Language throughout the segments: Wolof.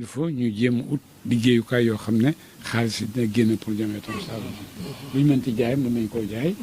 il faut ñu jéem a ut liggéeyukaay yoo xam ne xaalis dina génn pour Jamhiyatul Ansaaru Din lu ñu mënti jaay mën nañu koo jaay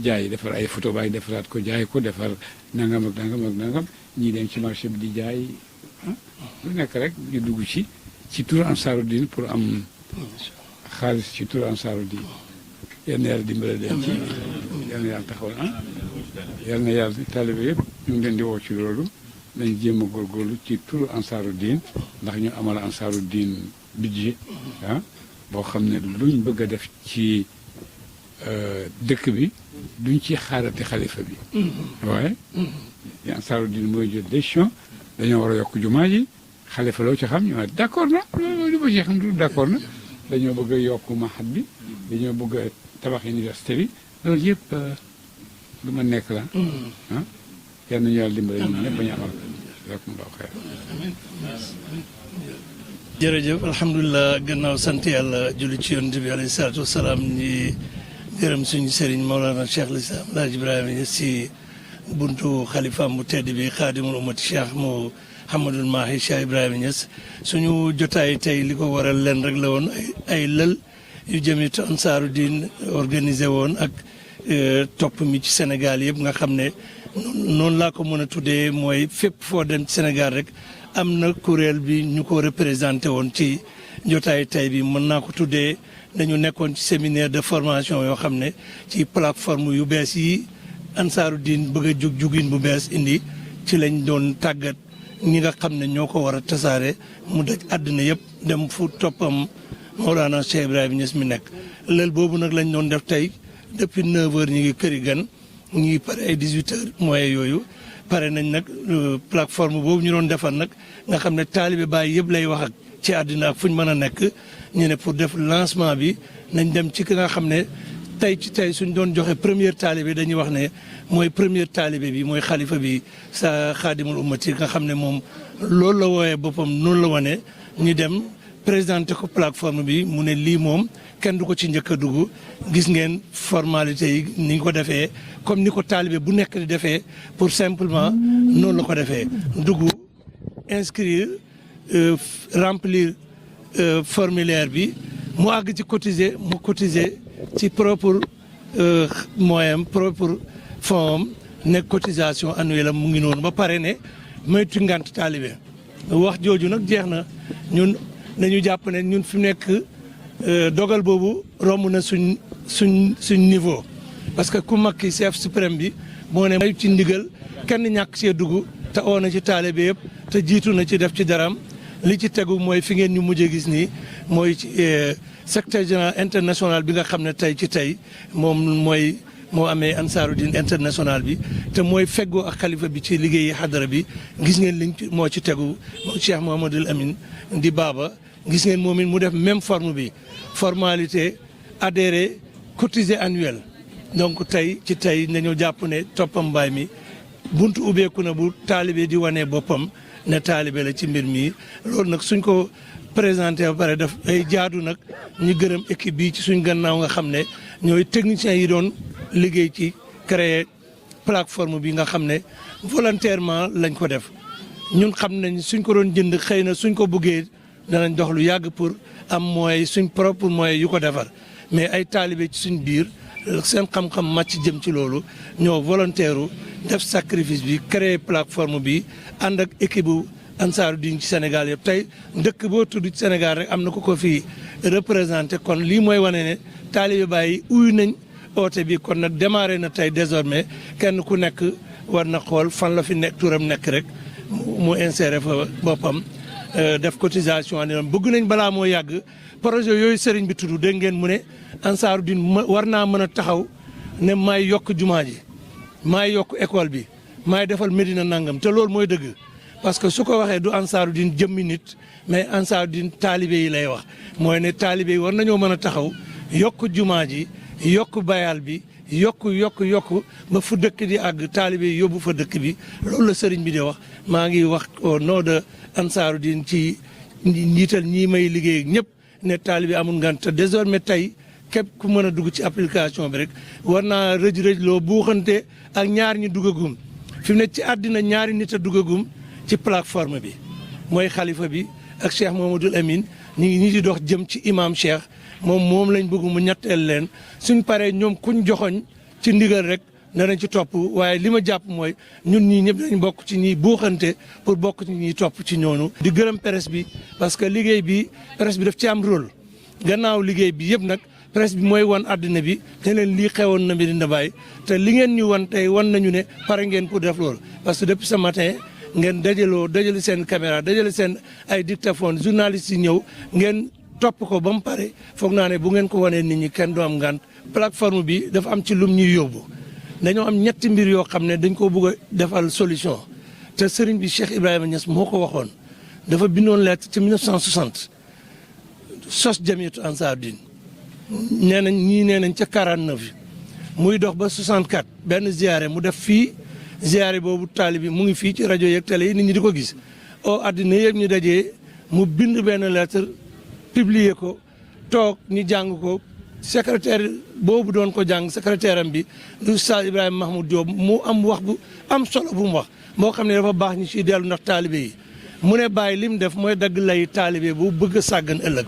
jaay defar ay photo baay defaraat ko jaay ko defar nangam ak nangam ak nangam ñii dem ci marché bi di jaay lu nekk rek ñu dugg ci turu Ansaaru Din pour am xaalis ci turu Ansaaru Din yal na yàlla dimbale leen ci yal na yàlla taxawal yal na yàlla taalibe yëpp ñu ngi leen di woo ci loolu dañ jéem a góorgóorlu ci turu Ansaaru Din ndax ñu amal Ansaaru Din budget boo xam ne luñ bëgg a def ci dëkk bi duñ ci xaarati xalifa bi waaye Ansaaru Din mooy jël décision dañoo war a yokk jumaa ji xalifa loo ci xam ñu d' accord na loolu li ma ci xam du d' accord na dañoo bëgg a yokk mahad bi dañoo bëgg a tabax université bi loolu yëpp lu ma nekk la yal nañu yàlla dimbale ñun ñëpp ba ñu amal jazakumullahu xayr. jërëjëf alhamdulilah gannaaw sant yàlla julli ci yonent bi alayhi salaatu wasalaam ñi gërëm suñu sëriñ Mawlana Cheikh Lislam Alaaji Ibrahima Niass si buntu xalifaam bu tedd bi xaadimul ummati Cheikh Mouhamadul Mahi Cheikh Ibrahima Niass suñu jotaay tey li ko waral leen rek la woon ay lël yu jëmit Ansaaru Din organisé woon ak topp mi ci Sénégal yëpp nga xam ne noonu laa ko mën a tuddee mooy fépp foo dem ci Sénégal rek am na kuréel bi ñu ko représenté woon ci jotaay tey bi mën naa ko tuddee dañu nekkoon ci séminaire de formation yoo xam ne ci plateforme yu bees yi Ansaaru Din bëgg a jugin bu bees indi ci lañ doon tàggat ñi nga xam ne ñoo ko war a tasaare mu daj àddina yëpp dem fu toppam Mawlana Cheikh Ibrahima Niass mi nekk lël boobu nag lañ doon def tey depuis 9h ñu ngi këri gan ñu ngi pare ay 18h moyen yooyu pare nañ nag plateforme boobu ñu doon defar nag nga xam ne taalibe Baay yëpp lay wax ak ci àddina ak fu ñu mën a nekk ñu ne pour def lancement bi nañ dem ci ki nga xam ne tey ci tey suñ doon joxe première taalibe dañuy wax ne mooy première taalibe bi mooy xalifa bi sa xaadimul ummati nga xam ne moom loolu la wooyee boppam noonu la wane ñu dem présenté ko plateforme bi mu ne lii moom kenn du ko ci njëkk a dugg gis ngeen formalité yi ni ñu ko defee comme ni ko taalibe bu nekk di defee pour simplement noonu la ko defee dugg inscrire remplir formulaire bi mu àgg ci cotiser mu cotiser ci propre moyen propre fond ne cotisation annuelle am mu ngi noonu ba pare ne moytu ngant taalibe wax jooju nag jeex na ñun nañu jàpp ne ñun fi mu nekk dogal boobu romb na suñ niveau parce que ku mag ki chef suprême bi moo ne may ci ndigal kenn ñàkk see dugg te oo na ci taalibe yëpp te jiitu na ci def ci daram li ci tegu mooy fi ngeen ñu mujjee gis nii mooy ci secrétaire général international bi nga xam ne tey ci tey moo amee Ansaaru Din international bi te mooy feggoo ak xalifa bi ci liggéeyi xadara bi gis ngeen liñ moo ci tegu moo Cheikh Mouhamadul Amin di baaba gis ngeen moom it mu def même forme bi formalité adhéré cotisé annuel donc tey ci tey nañu jàpp ne toppam mbaay mi buntu ubbeeku na bu taalibe di wane boppam ne taalibe la ci mbir mi loolu nag suñ ko présenté ba pare daf ay jaadu nag ñu gërëm équipe bi ci suñ gannaaw nga xam ne ñooy techniciens yi doon liggéey ci créer plateforme bi nga xam ne volontairement lañ ko def ñun xam nañ suñ ko doon jënd xëy na suñ ko bëggee danañ dox lu yàgg pour am moyens suñ propre moyens yu ko defar mais ay taalibe ci suñ biir seen xam-xam màcc jëm ci loolu ñoo volontaire def sacrifice bi créer plateforme bi ànd ak équipe bu Ansaaru Din ci Sénégal yëpp tey dëkk boo tudd ci Sénégal rek am na ko fi représenté kon lii mooy wane ne taalibe Baay uyu nañ oote bi kon nag démarré na tey désormais kenn ku nekk war na xool fan la fi nekk turam nekk rek mu inséré fa boppam def cotisation annuelle bëgg nañ balaa moo yàgg projet yooyu sëriñ bi tudd dégg ngeen mu ne Ansaaru Din war naa mën a taxaw ne maay yokk jumaa ji maay yokk école bi maay defal Medina nangam te loolu mooy dëgg parce que su ko waxee du Ansaaru Din jëmmi nit mais Ansaaru Din taalibe yi lay wax mooy ne taalibe yi war nañoo mën a taxaw yokk jumaa ji yokk bayal bi yokk ba fu dëkk di àgg taalibe yi yóbbu fa dëkk bi loolu la sëriñ bi di wax maa ngi wax au nom de Ansaaru Din ci njiital ñii may liggéey ak ñëpp ne taalibe amul ngan te désormais tey képp ku mën a dugg ci application bi rek war naa rëj loo buuxante ak ñaar ñi duggagum fi mu ne ci àddina ñaari nit a duggagum ci plateforme bi mooy xalifa bi ak Cheikh Mamadou Amine ñu ngi nii di dox jëm ci imam Cheikh moom lañ bëgg mu ñetteel leen suñ paree ñoom kuñ joxoñ ci ndigal rek danañ ci topp waaye li ma jàpp mooy ñun ñii ñëpp dañ bokk ci ñiy buuxante pour bokk ci ñiy topp ci ñoonu. di gërëm presse bi parce que liggéey bi presse bi daf ci am rôle gannaaw liggéey bi yëpp nag presse bi mooy wan àddina bi te leen lii xewoon na Medina Baye te li ngeen ñu wan tey wan nañu ne pare ngeen pour def loolu parce que depuis ce matin ngeen dajale seen caméra dajale seen ay dictaphone journalistes yi ñëw ngeen topp ko ba mu pare foog naa ne bu ngeen ko wanee nit ñi kenn du am ngànt. plateforme bi dafa am ci lum ñuy yóbbu dañoo am ñetti mbir yoo xam ne dañ ko bëgg a defal solution te sëriñ bi Cheikh Ibrahima Niass moo ko waxoon dafa bindoon lettre ci 1960 sos Jamiyatu Ansaaru Diin nee nañ ca 49 muy dox ba 64 benn ziare mu def fii ziare boobu taalibe bi mu ngi fii ci rajo yeeg télé yi nit ñi di ko gis àddina yëpp ñu dajee mu bind benn lettre publier ko toog ñu jàng ko secrétaire boobu doon ko jàng secrétaire am bi du Oustaz Ibrahima Mahmoud Diop mu am wax bu am solo bu mu wax moo xam ne dafa baax ñu ciy dellu ndax taalibe yi mu ne bàyyi li mu def mooy dagg lay taalibe bu bëgg a sàggan ëllëg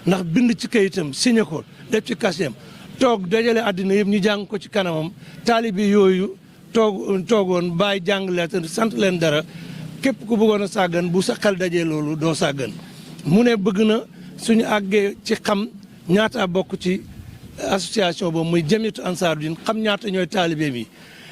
ndax bind ci kayitam signé ko def ci cachet toog dajale àddina yëpp ñu jàng ko ci kanamam taalibe yooyu toogoon bàyyi jàng lettre sant leen dara képp ku bëggoon a sàggan bu sa xel dajee loolu doo sàggan mu ne bëgg na suñu àggee ci xam ñaata bokk ci association boobu muy Jamiyatu Ansaaru Diin xam ñaata ñooy taalibe bi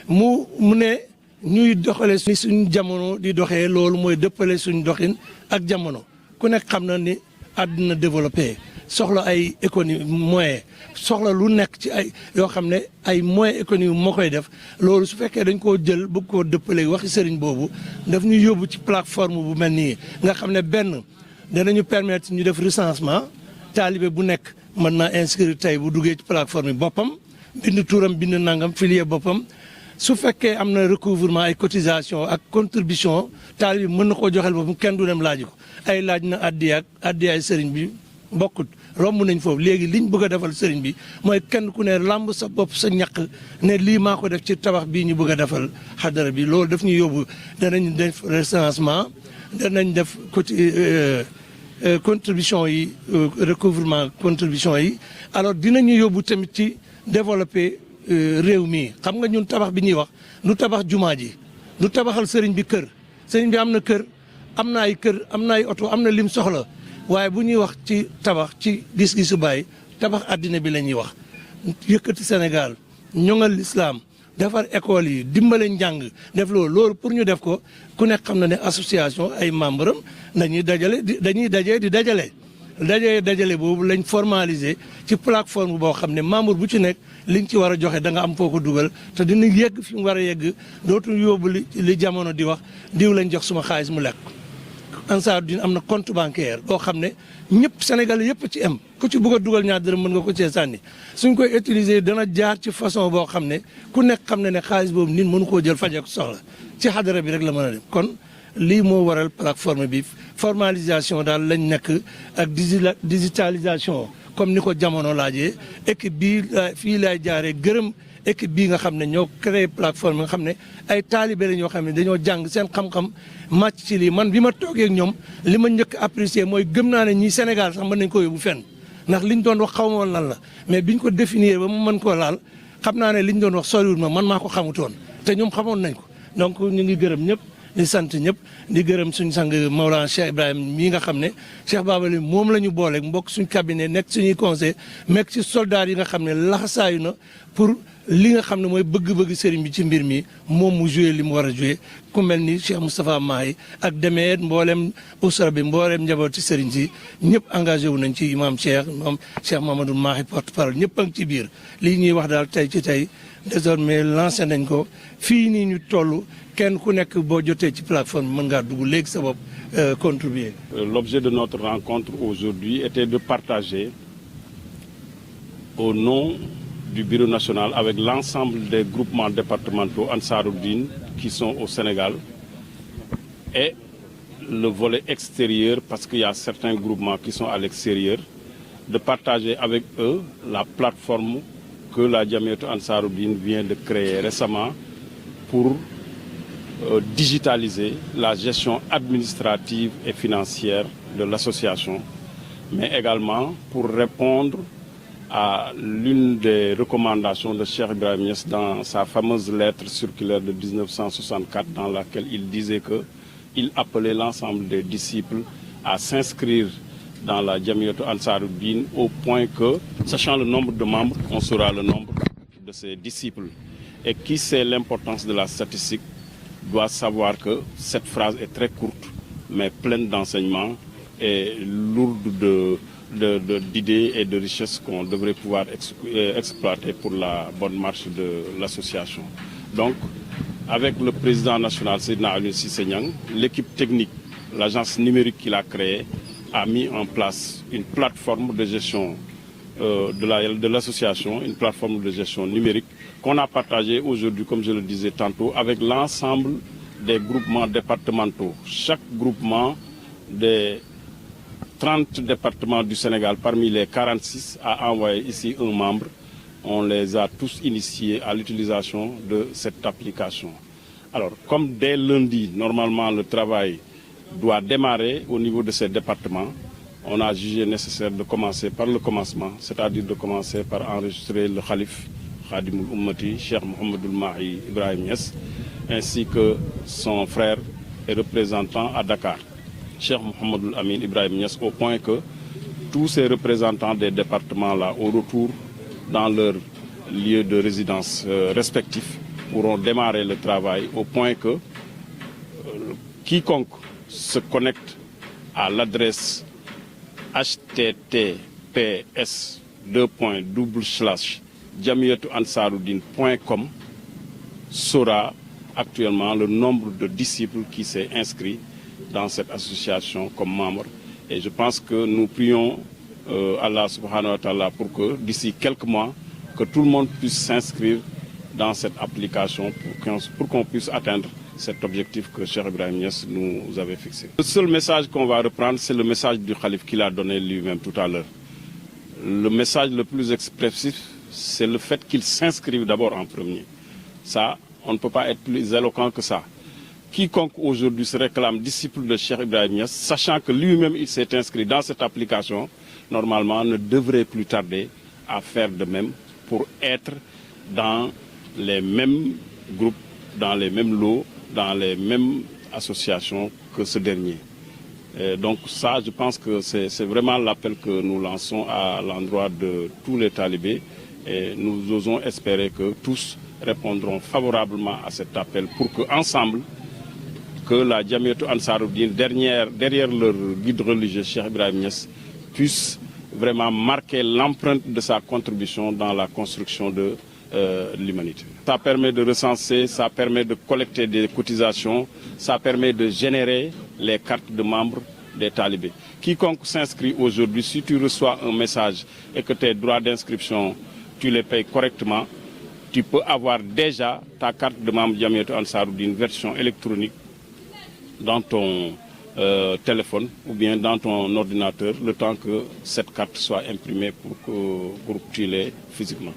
mu ne ñuy doxale ni suñ jamono di doxee loolu mooy dëppale suñ doxin ak jamono ku nekk xam na ni àddina développé soxla ay économie moyen soxla lu nekk ci ay yoo xam ne ay moyen économie moo koy def loolu su fekkee dañ koo jël bëgg koo dëppale waxi sëriñ boobu daf ñu yóbbu ci plateforme bu mel nii nga xam ne benn danañu permettre ñu def recensement taalibe bu nekk mën naa inscrire tey bu duggee ci plateforme bi boppam bind turam bind nangam filier boppam su fekkee am na recouvrement ay cotisation ak contribution taalibe bi mën na koo joxel boppam kenn du dem laaj ko ay laaj na addiyaay sëriñ bi bokkut romb nañ foofu léegi liñ bëgg a defal sëriñ bi mooy kenn ku ne làmb sa bopp sa ñaq ne lii maa ko def ci tabax bii ñu bëgg a defal xadara bi loolu daf ñu yóbbu danañ def recensement danañ def contribution yi recouvrement contribution yi alors dinañu yóbbu tamit ci développer réew mi xam nga ñun tabax bi ñuy wax du tabax jumaa ji du tabaxal sëriñ bi kër sëriñ bi am na kër am na ay kër am na ay oto am na lim soxla waaye bu ñuy wax ci tabax ci gis-gisu Baay tabax àddina bi la ñuy wax yëkkati Sénégal ñoŋal lislaam defar école yi dimbale njàng def loolu pour ñu def ko ku nekk xam na ne association ay membre am dañuy dajale boobu lañ formaliser ci plateforme boo xam ne membre bu ci nekk liñ ci war a joxe da nga am foo ko dugal te dina yegg fi mu war a yegg dootul yóbbu li jamono di wax diw lañ jox suma xaalis mu lekk. Ansaaru Diin am na compte bancaire boo xam ne ñëpp Sénégal yëpp ci am ku ci bëgg a dugal ñaar dërëm mën nga ko cee sànni suñ koy utiliser dana jaar ci façon boo xam ne ku nekk xam ne xaalis boobu nit mënu koo jël fajee ko soxla ci xadara bi rek la mën a dem kon lii moo waral plateforme bi formalisation daal lañ nekk ak digitalisation comme ni ko jamono laajee équipe bii fii laay jaaree gërëm équipe bii nga xam ne ñoo créé plateforme nga xam ne ay taalibe la ñoo xam ne dañoo jàng seen xam-xam màcc ci lii man bi ma toogee ak ñoom li ma njëkk apprécier mooy gëm naa ne ñii Sénégal sax mën nañ ko yóbbu fenn ndax liñ doon wax xaw ma woon lan la mais biñ ko définir ba mu mën koo laal xam naa ne liñ doon wax soriwul ma man maa ko xamutoon te ñoom xamoon nañ ko donc ñu ngi gërëm ñëpp di sant ñëpp di gërëm suñu sang Maolana Cheikh Ibrahima mii nga xam ne Cheikh Babali moom la ñu booleeg mbokk suñu cabinet nekk suñuy conseil nekk ci soldats yi nga xam ne laxasaayu na pour li nga xam ne mooy bëgg-bëgg sëriñ bi ci mbir mi moom mu joué li mu war a joué ku mel ni Cheikh Moustapha Mahi ak demeet mboolem usra bi mboolem njabooti sëriñ si ñëpp engagé wu nañ ci imam Cheikh moom Cheikh Mamadou Mahi porte parole ñëpp a ngi ci biir lii ñuy wax daal tey ci tey désormais lancé nañ ko fii nii ñu toll kenn ku nekk boo jotee ci plateforme mën ngaa dugg léegi sa bopp contribuer. L'objet de notre rencontre aujourd'hui était de partager au nom du Bureau national avec l'ensemble des groupements départementaux Ansaaru Diin qui sont au Sénégal et le volet extérieur parce qu'il y a certains groupements qui sont à l'extérieur, de partager avec eux la plateforme que la Jamiyatu Ansaaru Diin vient de créer récemment pour digitaliser la gestion administrative et financière de l'association, mais également pour répondre à l'une des recommandations de Cheikh Ibrahim Niass dans sa fameuse lettre circulaire de 1964 dans laquelle il disait qu'il appelait l'ensemble des disciples à s'inscrire dans la Jamiyatu Ansaruddin au point que, sachant le nombre de membres, on saura le nombre de ses disciples. Et qui sait l'importance de la statistique doit savoir que cette phrase est très courte, mais pleine d'enseignements et lourde d'idées et de richesses qu'on devrait pouvoir exploiter pour la bonne marche de l'association. Donc, avec le président national Seydina Alioune Cissé Niang, l'équipe technique, l'agence numérique qu'il a créée, a mis en place une plateforme de gestion de l'association, une plateforme de gestion numérique qu'on a partagée aujourd'hui, comme je le disais tantôt, avec l'ensemble des groupements départementaux. Chaque groupement des 30 départements du Sénégal, parmi les 46, a envoyé ici un membre. On les a tous initiés à l'utilisation de cette application. Alors, comme dès lundi, normalement, le travail doit démarrer au niveau de ces départements, on a jugé nécessaire de commencer par le commencement, c'est-à-dire de commencer par enregistrer le Khalif Khadimoul Ummati, Cheikh Mouhamadoul Mahi Ibrahim Niass, ainsi que son frère et représentant à Dakar, Cheikh Mouhamadoul Amin Ibrahim Niass, au point que tous ces représentants des départements-là, au retour dans leur lieu de résidence respectif, pourront démarrer le travail au point que quiconque se connecte à l'adresse https://jamiyatuansaruddin.com saura actuellement le nombre de disciples qui s'est inscrit dans cette association comme membre. Et je pense que nous prions Allah subhanahu wa ta'ala pour que d'ici quelques mois, que tout le monde puisse s'inscrire dans cette application pour qu'on puisse atteindre cet objectif que Cheikh Ibrahim Niass nous avait fixé. Le seul message qu'on va reprendre, c'est le message du Khalif qu'il a donné lui-même tout à l'heure. Le message le plus expressif, c'est le fait qu'il s'inscrive d'abord en premier. Ça, on ne peut pas être plus éloquent que ça. Quiconque aujourd'hui se réclame disciple de Cheikh Ibrahim Niass, sachant que lui-même il s'est inscrit dans cette application, normalement ne devrait plus tarder à faire de même pour être dans les mêmes groupes, dans les mêmes lots, dans les mêmes associations que ce dernier. Et donc ça, je pense que c'est vraiment l'appel que nous lançons à l'endroit de tous les talibés et nous osons espérer que tous répondront favorablement à cet appel pour qu'ensemble, que la Jamiyatu Ansaruddin, derrière leur guide religieux Cheikh Ibrahim Niass, puisse vraiment marquer l'empreinte de sa contribution dans la construction de l'humanité. Ça permet de recenser, ça permet de collecter des cotisations, ça permet de générer les cartes de membres des talibés. Quiconque s'inscrit aujourd'hui, si tu reçois un message et que tes droits d'inscription, tu les payes correctement, tu peux avoir déjà ta carte de membre Jamiyatu Ansaruddin version électronique dans ton téléphone ou bien dans ton ordinateur, le temps que cette carte soit imprimée pour que tu l'aies physiquement.